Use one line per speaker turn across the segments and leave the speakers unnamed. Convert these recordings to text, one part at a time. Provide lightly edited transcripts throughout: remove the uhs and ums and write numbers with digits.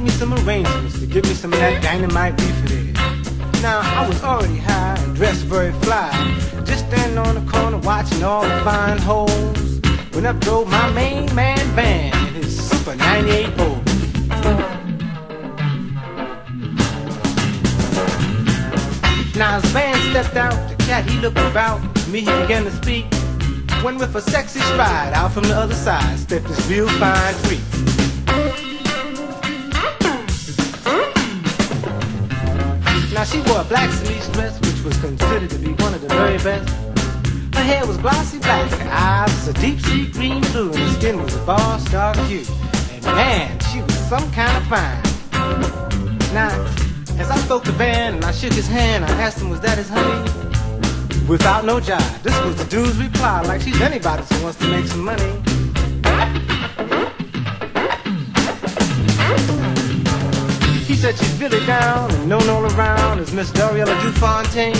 me some arrangements to give me some of that dynamite beef it is. Now, I was already high and dressed very fly, just standing on the corner watching all the fine hoes, when up drove my main man van in his Super 98 Bowl. Now as Van stepped out, the cat he looked about, me he began to speak, when with a sexy stride out from the other side stepped this real fine freak. Now she wore a black cerise dress, which was considered to be one of the very best. Her hair was glossy black, her eyes was a deep sea green blue, and her skin was a boss dark hue. And man, she was some kind of fine. Now, as I spoke to Van and I shook his hand, I asked him, was that his honey? Without no jive, this was the dude's reply, like she's anybody who wants to make some money. He said she's really down and known all around as Miss Dorellia du Fontaine.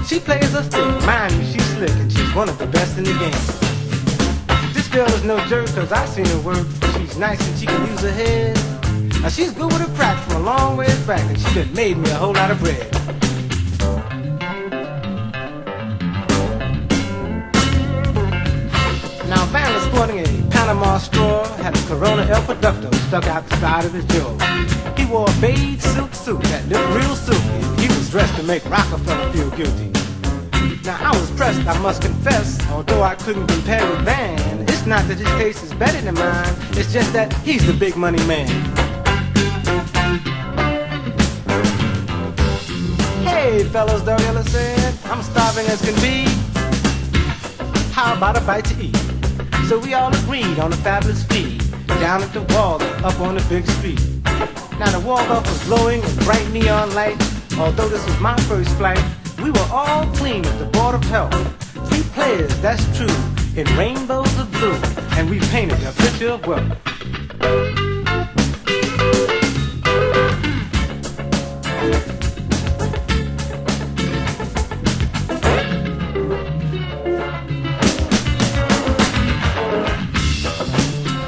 She plays her stick, mind you, she's slick, and she's one of the best in the game. This girl is no jerk, cause I've seen her work. She's nice and she can use her head. Now she's good with her crack from a long ways back, and she done made me a whole lot of bread. Now Van was sporting a Panama straw, had a Corona El Producto stuck out the side of his jaw. He wore a beige silk suit that looked real silky. He was dressed to make Rockefeller feel guilty. Now I was pressed, I must confess, although I couldn't compare with Van. It's not that his taste is better than mine, it's just that he's the big money man. Hey fellas, Dorellia said, I'm starving as can be. How about a bite to eat? So we all agreed on a fabulous feed, down at the Waldorf, up on the big street. Now the Waldorf was glowing with bright neon light. Although this was my first flight, we were all clean at the Board of Health. 3 players, that's true, in rainbows of blue, and we painted a picture of wealth.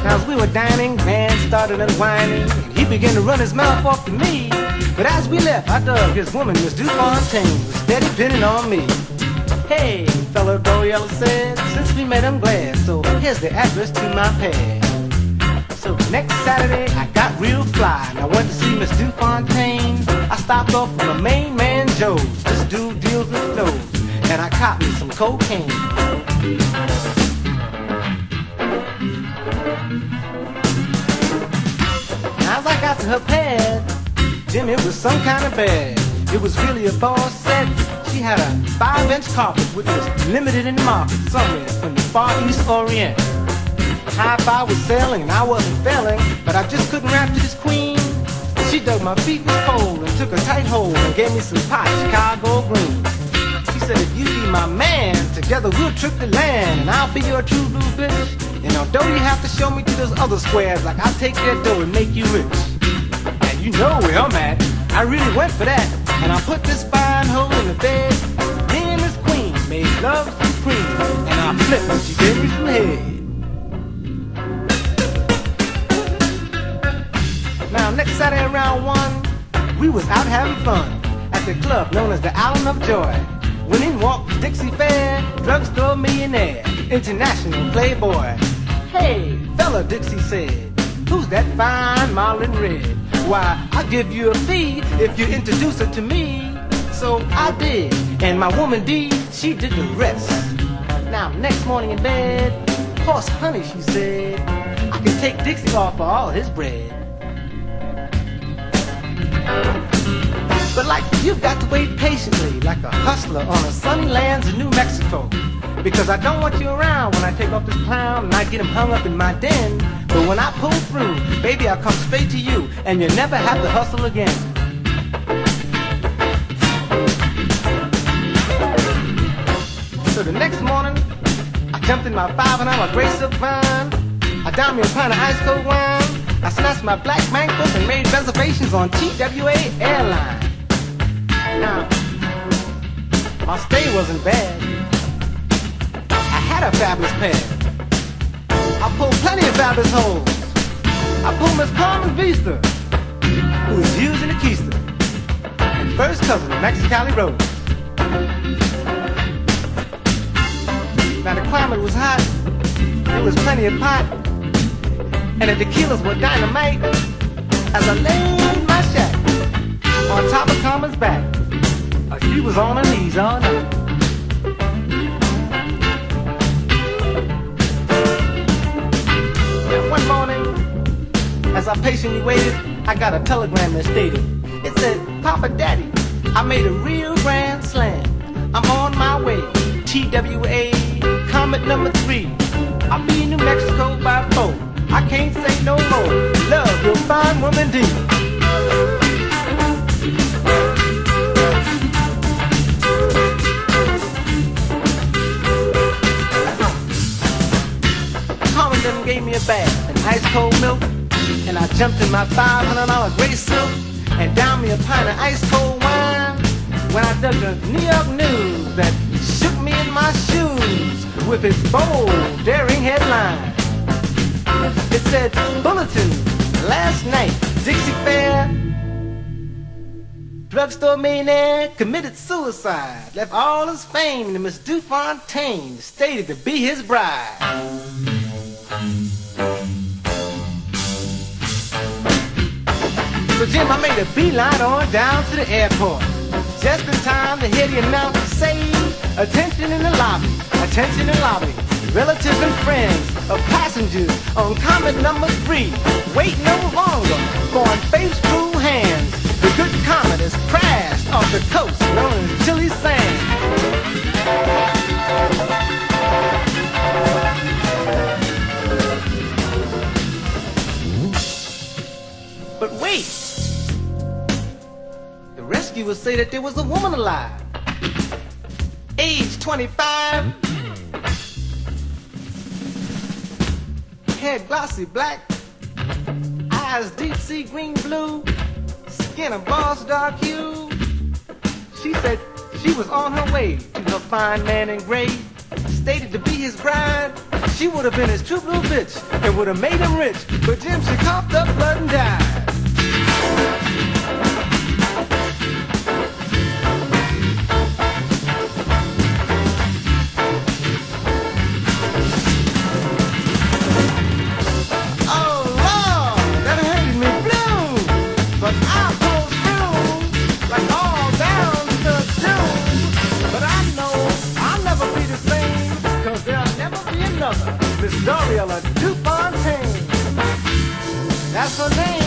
Now as we were dining, Van started unwinding, and he began to run his mouth off to me. But as we left, I dug his woman, Miss du Fontaine, was steady pinning on me. Hey, fellow, Dorellia said, since we met I'm glad, so here's the address to my pad. So next Saturday, I got real fly, and I went to see Miss du Fontaine. I stopped off from the main man Joe's, this dude deals with clothes, and I copped me some cocaine. As I got to her pad, Jim, it was some kind of bad. It was really a boss set. She had a 5-inch carpet which was limited in the market somewhere from the Far East Orient. Hi-Fi was selling and I wasn't failing, but I just couldn't rap to this queen. She dug my feet with coal and took a tight hold and gave me some pot Chicago green. She said, if you be my man, together we'll trip the land, and I'll be your true blue bitch. And although you have to show me to those other squares, like I'll take your dough and make you rich. And you know where I'm at, I really went for that. And I put this fine hoe in the bed. Me and this queen made love supreme, and I flipped when she gave me some head. Now next Saturday around 1, we was out having fun at the club known as the Island of Joy. When in walked Dixie Fair, drugstore millionaire, international playboy. Hey, fella, Dixie said, who's that fine Marlin Red? Why, I'll give you a fee if you introduce her to me. So I did, and my woman D, she did the rest. Now, next morning in bed, horse honey, she said, I can take Dixie off for all his bread. But like, you've got to wait patiently, like a hustler on a sunny lands of New Mexico. Because I don't want you around when I take off this clown and I get him hung up in my den. But when I pull through, baby, I'll come straight to you, and you'll never have to hustle again. So the next morning, I jumped in my 5-hour gray silk vine. I downed me a pint of ice cold wine. I snatched my black bankbook and made reservations on TWA Airline. Now, my stay wasn't bad. I had a fabulous pad. I pulled plenty of fabulous holes. I pulled Miss Carmen Vista. who was using the keister, and first cousin of Mexicali Rose. Now the climate was hot, there was plenty of pot, and the tequilas were dynamite. As I laid my shack on top of Carmen's back, she was on her knees all night. Now one morning, as I patiently waited, I got a telegram that stated, it said, Papa Daddy, I made a real grand slam. I'm on my way, TWA, Comet number 3. I'll be in New Mexico by 4. I can't say no more. Love your fine woman D. Carmen done gave me a bath and ice cold milk, and I jumped in my $500 gray silk and down me a pint of ice cold wine when I dug the New York News that shook me in my shoes with its bold, daring headline. It said, bulletin, last night, Dixie Fair, drugstore millionaire committed suicide, left all his fame to Miss Fontaine, stated to be his bride. So Jim, I made a beeline on down to the airport, just in time to hear the announcer say, attention in the lobby, attention in the lobby. Relatives and friends of passengers on Comet number 3. Wait no longer, for in faith's cruel hands, the good comet has crashed off the coast known as Chile Sand. But wait, the rescuers say that there was a woman alive, age 25, hair glossy black, eyes deep sea green blue, skin a boss dark hue. She said she was on her way to her fine man in gray, stated to be his bride. She would have been his true blue bitch and would have made him rich, but Jim, she coughed up blood and died. Miss Dorellia, fontaine. That's her name.